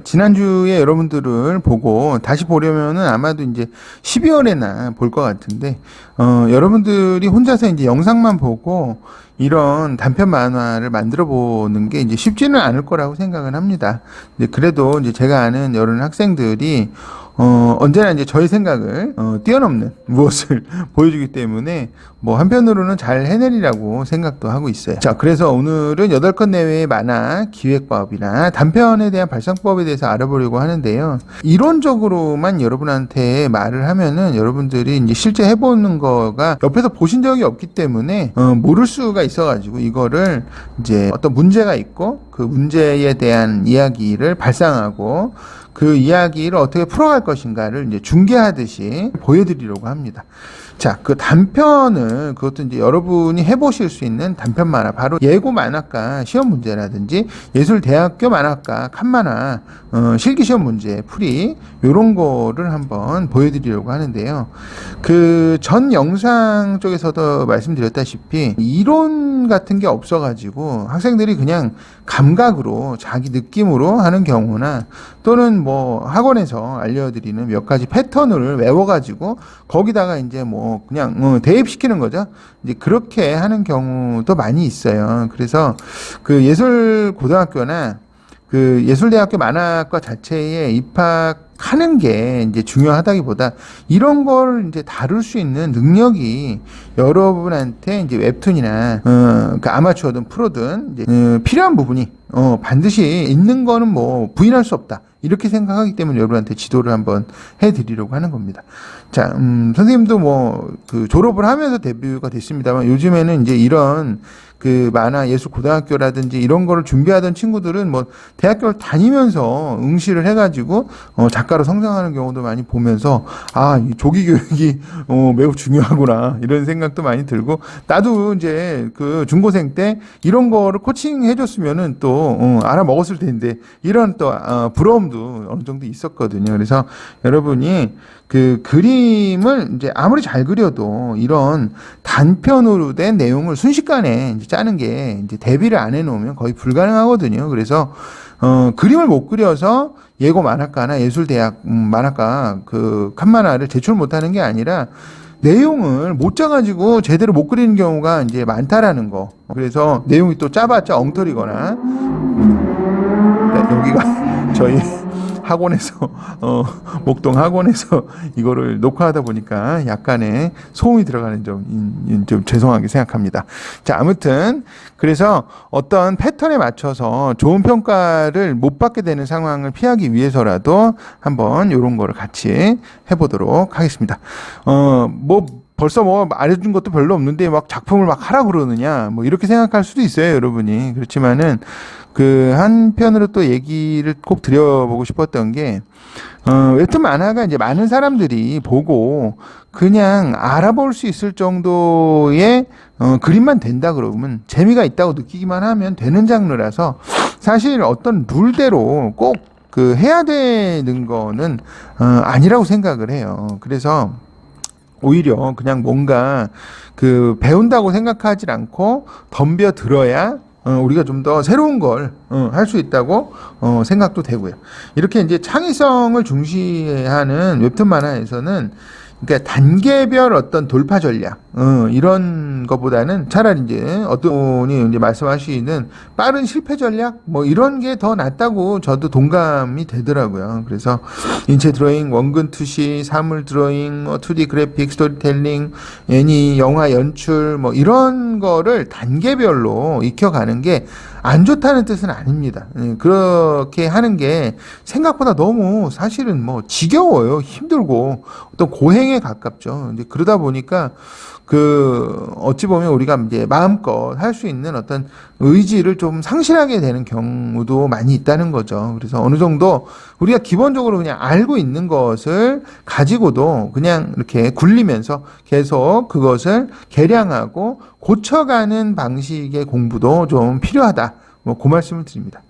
지난주에 여러분들을 보고 다시 보려면은 아마도 이제 12월에나 볼 것 같은데, 여러분들이 혼자서 이제 영상만 보고 이런 단편 만화를 만들어 보는 게 이제 쉽지는 않을 거라고 생각은 합니다. 근데 그래도 이제 제가 아는 여러 학생들이 언제나 이제 저의 생각을 뛰어넘는 무엇을 보여주기 때문에 뭐 한편으로는 잘 해내리라고 생각도 하고 있어요. 자, 그래서 오늘은 8건 내외의 만화 기획법이나 단편에 대한 발상법에 대해서 알아보려고 하는데요. 이론적으로만 여러분한테 말을 하면은 여러분들이 이제 실제 해보는 거가 옆에서 보신 적이 없기 때문에 모를 수가 있어가지고 이거를 이제 어떤 문제가 있고 그 문제에 대한 이야기를 발상하고 그 이야기를 어떻게 풀어갈 것인가를 이제 중계하듯이 보여드리려고 합니다. 자, 그 단편을 그것도 이제 여러분이 해보실 수 있는 단편 만화, 바로 예고 만화과 시험 문제라든지 예술대학교 만화과 칸만화 실기 시험 문제 풀이 요런 거를 한번 보여드리려고 하는데요. 그 전 영상 쪽에서도 말씀드렸다시피 이론 같은 게 없어가지고 학생들이 그냥 감각으로 자기 느낌으로 하는 경우나 또는 뭐 학원에서 알려드리는 몇 가지 패턴을 외워가지고 거기다가 이제 뭐 그냥 대입시키는 거죠. 이제 그렇게 하는 경우도 많이 있어요. 그래서 그 예술고등학교나 그 예술대학교 만화과 자체에 입학하는 게 이제 중요하다기보다 이런 걸 이제 다룰 수 있는 능력이 여러분한테 이제 웹툰이나 그 아마추어든 프로든 이제 필요한 부분이 반드시 있는 거는 뭐 부인할 수 없다. 이렇게 생각하기 때문에 여러분한테 지도를 한번 해드리려고 하는 겁니다. 자, 선생님도 뭐 그 졸업을 하면서 데뷔가 됐습니다만 요즘에는 이제 이런 그 만화 예술 고등학교라든지 이런 거를 준비하던 친구들은 뭐 대학교를 다니면서 응시를 해가지고 작가로 성장하는 경우도 많이 보면서 이 조기 교육이 매우 중요하구나 이런 생각도 많이 들고, 나도 이제 그 중고생 때 이런 거를 코칭 해줬으면은 또 알아먹었을 텐데 이런 또 부러움도 어느 정도 있었거든요. 그래서 여러분이 그 그림을 이제 아무리 잘 그려도 이런 단편으로 된 내용을 순식간에 이제 짜는 게 이제 대비를 안 해놓으면 거의 불가능하거든요. 그래서 그림을 못 그려서 예고 만화과나 예술대학 만화과 그 칸만화를 제출 못하는 게 아니라 내용을 못 짜가지고 제대로 못 그리는 경우가 이제 많다라는 거. 그래서 내용이 또 짜봤자 엉터리거나, 여기가 저희 학원에서 목동 학원에서 이거를 녹화하다 보니까 약간의 소음이 들어가는 점 좀 죄송하게 생각합니다. 자, 아무튼 그래서 어떤 패턴에 맞춰서 좋은 평가를 못 받게 되는 상황을 피하기 위해서라도 한번 이런 거를 같이 해보도록 하겠습니다. 벌써 뭐 알려준 것도 별로 없는데 막 작품을 막 하라 그러느냐 뭐 이렇게 생각할 수도 있어요, 여러분이. 그렇지만은 그 한편으로 또 얘기를 꼭 드려보고 싶었던 게 웹툰 만화가 이제 많은 사람들이 보고 그냥 알아볼 수 있을 정도의 그림만 된다 그러면, 재미가 있다고 느끼기만 하면 되는 장르라서 사실 어떤 룰대로 꼭 그 해야 되는 거는 아니라고 생각을 해요. 그래서 오히려 그냥 뭔가 그 배운다고 생각하지 않고 덤벼 들어야 우리가 좀 더 새로운 걸 할 수 있다고 생각도 되고요. 이렇게 이제 창의성을 중시하는 웹툰 만화에서는 그러니까 단계별 어떤 돌파 전략 이런 것보다는 차라리 이제 어떤 분이 이제 말씀하시는 빠른 실패 전략 뭐 이런 게 더 낫다고 저도 동감이 되더라고요. 그래서 인체 드로잉, 원근 투시, 사물 드로잉, 2D 그래픽, 스토리텔링, 애니, 영화 연출 뭐 이런 거를 단계별로 익혀가는 게 안 좋다는 뜻은 아닙니다. 그렇게 하는 게 생각보다 너무 사실은 뭐 지겨워요. 힘들고 어떤 고행에 가깝죠. 이제 그러다 보니까 그 어찌 보면 우리가 이제 마음껏 할 수 있는 어떤 의지를 좀 상실하게 되는 경우도 많이 있다는 거죠. 그래서 어느 정도 우리가 기본적으로 그냥 알고 있는 것을 가지고도 그냥 이렇게 굴리면서 계속 그것을 개량하고 고쳐가는 방식의 공부도 좀 필요하다. 뭐 그 말씀을 드립니다.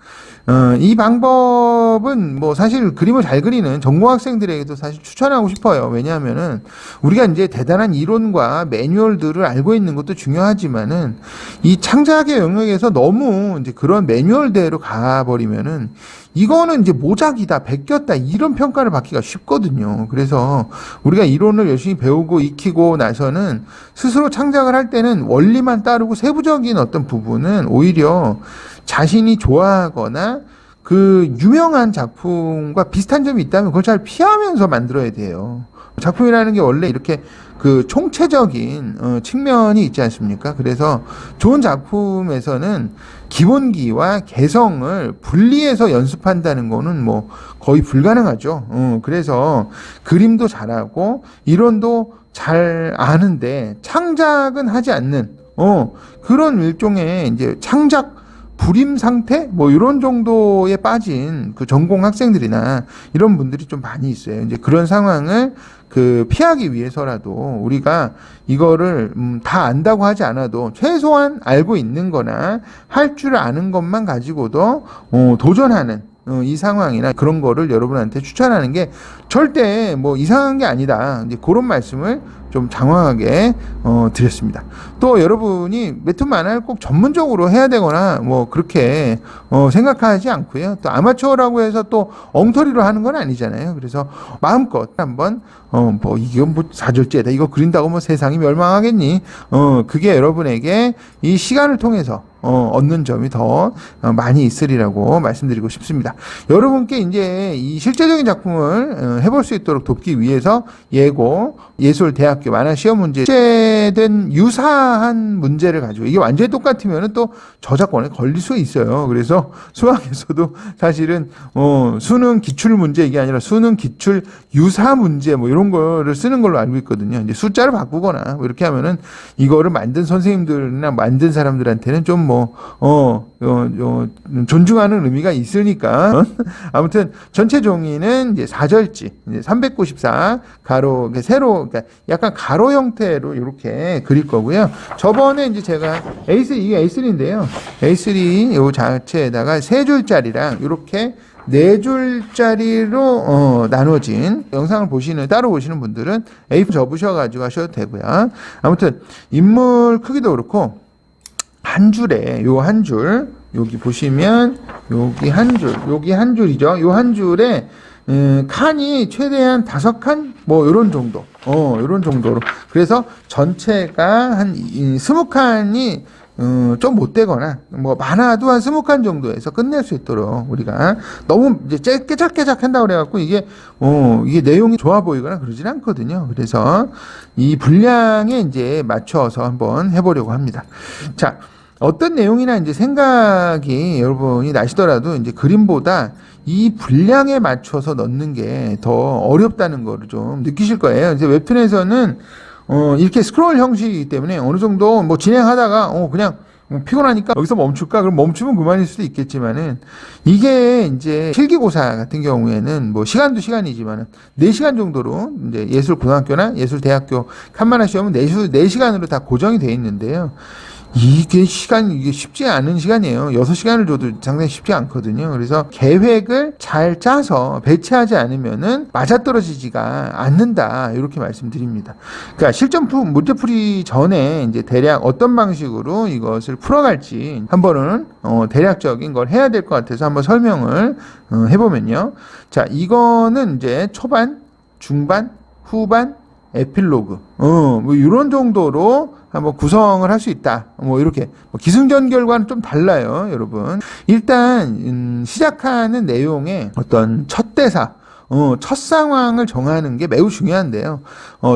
이 방법은 뭐 사실 그림을 잘 그리는 전공 학생들에게도 사실 추천하고 싶어요. 왜냐하면은 우리가 이제 대단한 이론과 매뉴얼들을 알고 있는 것도 중요하지만은 이 창작의 영역에서 너무 이제 그런 매뉴얼대로 가버리면은 이거는 이제 모작이다, 베꼈다, 이런 평가를 받기가 쉽거든요. 그래서 우리가 이론을 열심히 배우고 익히고 나서는 스스로 창작을 할 때는 원리만 따르고 세부적인 어떤 부분은 오히려 자신이 좋아하거나 그 유명한 작품과 비슷한 점이 있다면 그걸 잘 피하면서 만들어야 돼요. 작품이라는 게 원래 이렇게 그 총체적인 측면이 있지 않습니까? 그래서 좋은 작품에서는 기본기와 개성을 분리해서 연습한다는 거는 뭐 거의 불가능하죠. 그래서 그림도 잘하고 이론도 잘 아는데 창작은 하지 않는 그런 일종의 이제 창작 불임 상태? 뭐 이런 정도에 빠진 그 전공 학생들이나 이런 분들이 좀 많이 있어요. 이제 그런 상황을 그 피하기 위해서라도 우리가 이거를 다 안다고 하지 않아도 최소한 알고 있는 거나 할 줄 아는 것만 가지고도 도전하는 이 상황이나 그런 거를 여러분한테 추천하는 게 절대 뭐 이상한 게 아니다. 이제 그런 말씀을 좀 장황하게 드렸습니다. 또 여러분이 웹툰 만화를 꼭 전문적으로 해야 되거나 뭐 그렇게 생각하지 않고요. 또 아마추어라고 해서 또 엉터리로 하는 건 아니잖아요. 그래서 마음껏 한번 뭐 이건 뭐 사절제다, 이거 그린다고 뭐 세상이 멸망하겠니? 그게 여러분에게 이 시간을 통해서 얻는 점이 더 많이 있으리라고 말씀드리고 싶습니다. 여러분께 이제 이 실제적인 작품을 해볼 수 있도록 돕기 위해서 예고, 예술대학교 만화 시험 문제 출제된 유사한 문제를 가지고 이게 완전히 똑같으면 또 저작권에 걸릴 수 있어요. 그래서 수학에서도 사실은 수능 기출 문제 이게 아니라 수능 기출 유사 문제 뭐 이런 거를 쓰는 걸로 알고 있거든요. 이제 숫자를 바꾸거나 뭐 이렇게 하면은 이거를 만든 선생님들이나 만든 사람들한테는 좀 존중하는 의미가 있으니까. 아무튼 전체 종이는 이제 4절지, 이제 394 가로, 세로, 그러니까 약간 가로 형태로 이렇게 그릴 거고요. 저번에 이제 제가 A3, 이게 A3인데요. A3 요 자체에다가 3줄짜리랑 이렇게 4줄짜리로 나눠진 영상을 따로 보시는 분들은 A4 접으셔가지고 하셔도 되고요. 아무튼 인물 크기도 그렇고 한 줄에 요 한 줄, 여기 보시면 여기 한 줄, 여기 한 줄이죠. 요 한 줄에 칸이 최대한 5칸 뭐 요런 정도. 요런 정도로. 그래서 전체가 한 20칸이 좀 못 되거나 뭐 많아도 한 20칸 정도에서 끝낼 수 있도록 우리가 너무 이제 깨작깨작 한다고 그래갖고 이게 내용이 좋아 보이거나 그러진 않거든요. 그래서 이 분량에 이제 맞춰서 한번 해보려고 합니다. 자, 어떤 내용이나 이제 생각이 여러분이 나시더라도 이제 그림보다 이 분량에 맞춰서 넣는 게 더 어렵다는 거를 좀 느끼실 거예요. 이제 웹툰에서는 이렇게 스크롤 형식이기 때문에 어느 정도 뭐 진행하다가 그냥 피곤하니까 여기서 멈출까? 그럼 멈추면 그만일 수도 있겠지만은 이게 이제 실기고사 같은 경우에는 뭐 시간도 시간이지만은 4시간 정도로 이제 예술고등학교나 예술대학교 칸만화 시험은 4시간으로 다 고정이 돼 있는데요. 이게 쉽지 않은 시간이에요. 6시간을 줘도 상당히 쉽지 않거든요. 그래서 계획을 잘 짜서 배치하지 않으면은 맞아떨어지지가 않는다. 이렇게 말씀드립니다. 그러니까 실전 문제풀이 전에 이제 대략 어떤 방식으로 이것을 풀어갈지 한번은 대략적인 걸 해야 될 것 같아서 한번 설명을 해보면요. 자, 이거는 이제 초반, 중반, 후반, 에필로그, 뭐 이런 정도로 한번 구성을 할 수 있다. 뭐 이렇게 기승전결과는 좀 달라요, 여러분. 일단 시작하는 내용의 어떤 첫 대사, 첫 상황을 정하는 게 매우 중요한데요.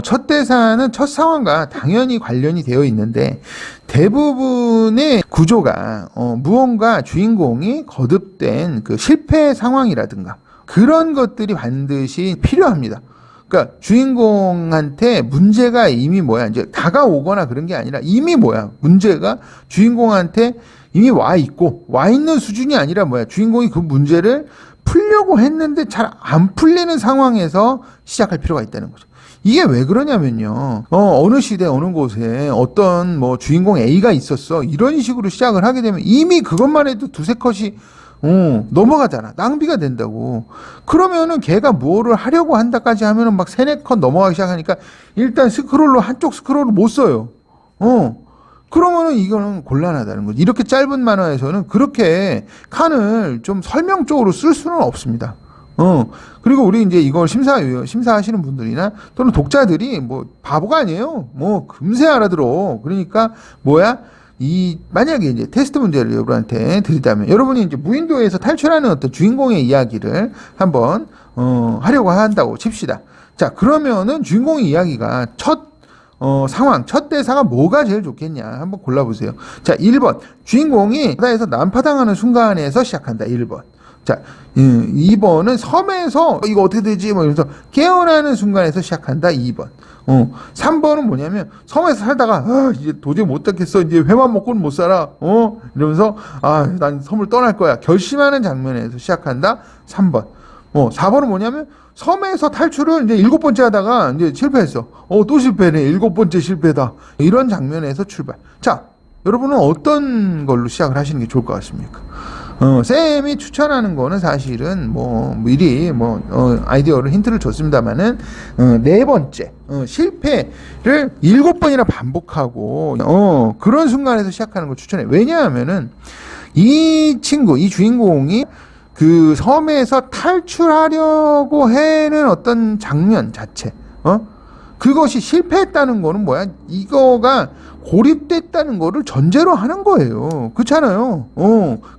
첫 대사는 첫 상황과 당연히 관련이 되어 있는데 대부분의 구조가 무언가 주인공이 거듭된 그 실패 상황이라든가 그런 것들이 반드시 필요합니다. 그러니까 주인공한테 문제가 이미 이제 다가오거나 그런 게 아니라 이미 문제가 주인공한테 이미 와 있는 수준이 아니라 주인공이 그 문제를 풀려고 했는데 잘 안 풀리는 상황에서 시작할 필요가 있다는 거죠. 이게 왜 그러냐면요. 어느 시대 어느 곳에 어떤 주인공 A가 있었어. 이런 식으로 시작을 하게 되면 이미 그것만 해도 두세 컷이 넘어가잖아. 낭비가 된다고. 그러면은 걔가 뭐를 하려고 한다까지 하면은 막 3-4컷 넘어가기 시작하니까 일단 한쪽 스크롤을 못 써요. 그러면은 이거는 곤란하다는 거지. 이렇게 짧은 만화에서는 그렇게 칸을 좀 설명적으로 쓸 수는 없습니다. 그리고 우리 이제 이걸 심사하시는 분들이나 또는 독자들이 뭐 바보가 아니에요. 뭐 금세 알아들어. 그러니까 만약에 이제 테스트 문제를 여러분한테 드리자면, 여러분이 이제 무인도에서 탈출하는 어떤 주인공의 이야기를 한번, 하려고 한다고 칩시다. 자, 그러면은 주인공의 이야기가 첫 대사가 뭐가 제일 좋겠냐. 한번 골라보세요. 자, 1번. 주인공이 바다에서 난파당하는 순간에서 시작한다. 1번. 자, 2번은 섬에서 이거 어떻게 되지? 뭐 이러면서 깨어나는 순간에서 시작한다. 2번. 3번은 뭐냐면 섬에서 살다가 이제 도저히 못 듣겠어. 이제 회만 먹고는 못 살아. 이러면서 난 섬을 떠날 거야. 결심하는 장면에서 시작한다. 3번. 4번은 뭐냐면 섬에서 탈출을 이제 7번째 하다가 이제 실패했어. 또 실패네. 7번째 실패다. 이런 장면에서 출발. 자, 여러분은 어떤 걸로 시작을 하시는 게 좋을 것 같습니까? 쌤이 추천하는 거는 사실은 미리 아이디어를 힌트를 줬습니다만은, 4번째, 실패를 7번이나 반복하고, 그런 순간에서 시작하는 걸 추천해. 왜냐하면은, 이 주인공이 그 섬에서 탈출하려고 해는 어떤 장면 자체, 그것이 실패했다는 거는 이거가 고립됐다는 거를 전제로 하는 거예요. 그렇잖아요.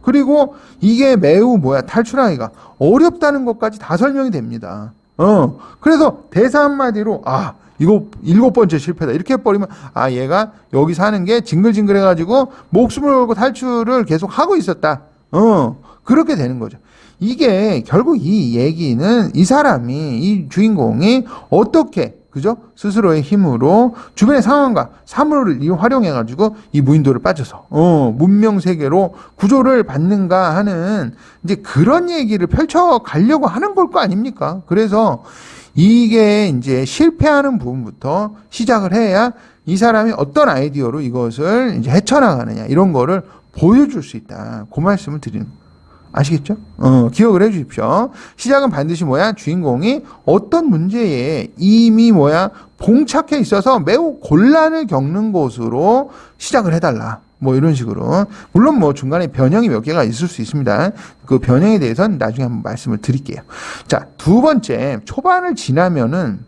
그리고 이게 매우 탈출하기가 어렵다는 것까지 다 설명이 됩니다. 그래서 대사 한마디로, 이거 7번째 실패다. 이렇게 해버리면, 얘가 여기 사는 게 징글징글해가지고 목숨을 걸고 탈출을 계속 하고 있었다. 그렇게 되는 거죠. 이게 결국 이 얘기는 이 주인공이 어떻게, 그죠? 스스로의 힘으로 주변의 상황과 사물을 활용해가지고 이 무인도를 빠져서, 문명 세계로 구조를 받는가 하는 이제 그런 얘기를 펼쳐가려고 하는 걸 거 아닙니까? 그래서 이게 이제 실패하는 부분부터 시작을 해야 이 사람이 어떤 아이디어로 이것을 이제 헤쳐나가느냐, 이런 거를 보여줄 수 있다. 그 말씀을 드리는 거예요. 아시겠죠? 기억을 해 주십시오. 시작은 반드시 주인공이 어떤 문제에 이미 봉착해 있어서 매우 곤란을 겪는 곳으로 시작을 해달라. 이런 식으로. 물론 중간에 변형이 몇 개가 있을 수 있습니다. 그 변형에 대해서는 나중에 한번 말씀을 드릴게요. 자, 2번째, 초반을 지나면은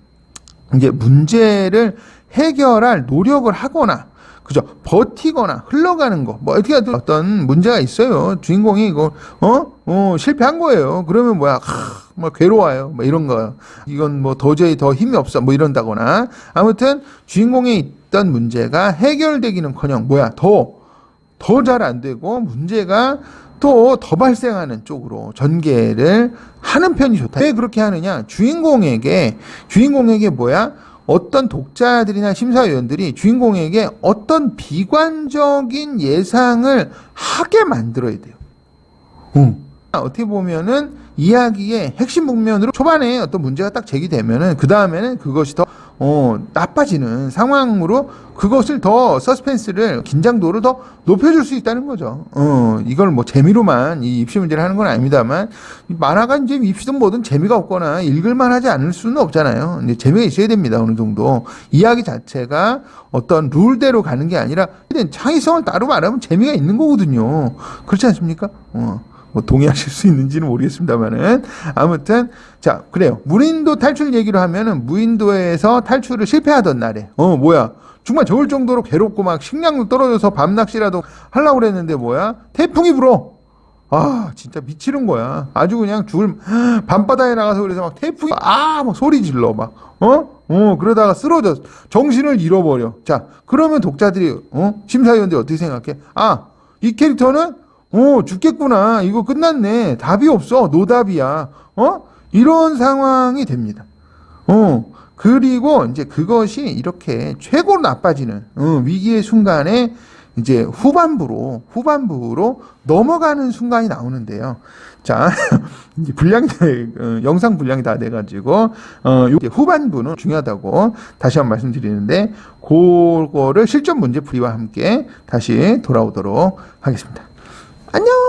이제 문제를 해결할 노력을 하거나, 그죠? 버티거나 흘러가는 거. 어떻게 하든 어떤 문제가 있어요. 주인공이 이거, 실패한 거예요. 그러면 괴로워요. 이런 거. 이건 도저히 더 힘이 없어. 이런다거나. 아무튼, 주인공에 있던 문제가 해결되기는커녕, 더 잘 안 되고, 문제가 더 발생하는 쪽으로 전개를 하는 편이 좋다. 왜 그렇게 하느냐? 주인공에게 어떤 독자들이나 심사위원들이 주인공에게 어떤 비관적인 예상을 하게 만들어야 돼요. 어떻게 보면은 이야기의 핵심 국면으로 초반에 어떤 문제가 딱 제기되면은 그 다음에는 그것이 더 나빠지는 상황으로 그것을 더 서스펜스를, 긴장도를 더 높여줄 수 있다는 거죠. 이걸 재미로만 이 입시 문제를 하는 건 아닙니다만, 만화가 이제 입시든 뭐든 재미가 없거나 읽을만 하지 않을 수는 없잖아요. 이제 재미가 있어야 됩니다. 어느 정도. 이야기 자체가 어떤 룰대로 가는 게 아니라 창의성을 따로 말하면 재미가 있는 거거든요. 그렇지 않습니까? 동의하실 수 있는지는 모르겠습니다만은. 아무튼, 자, 그래요. 무인도 탈출 얘기로 하면은, 무인도에서 탈출을 실패하던 날에, 정말 저울 정도로 괴롭고 식량도 떨어져서 밤낚시라도 하려고 그랬는데 태풍이 불어. 진짜 미치는 거야. 아주 그냥 밤바다에 나가서 그래서 태풍이, 소리 질러, 그러다가 쓰러져. 정신을 잃어버려. 자, 그러면 독자들이, 심사위원들이 어떻게 생각해? 이 캐릭터는 죽겠구나. 이거 끝났네. 답이 없어. 노답이야. 이런 상황이 됩니다. 그리고 이제 그것이 이렇게 최고로 나빠지는, 위기의 순간에 이제 후반부로 넘어가는 순간이 나오는데요. 자, 이제 영상 분량이 다 돼가지고, 후반부는 중요하다고 다시 한번 말씀드리는데, 그거를 실전 문제 풀이와 함께 다시 돌아오도록 하겠습니다. 안녕!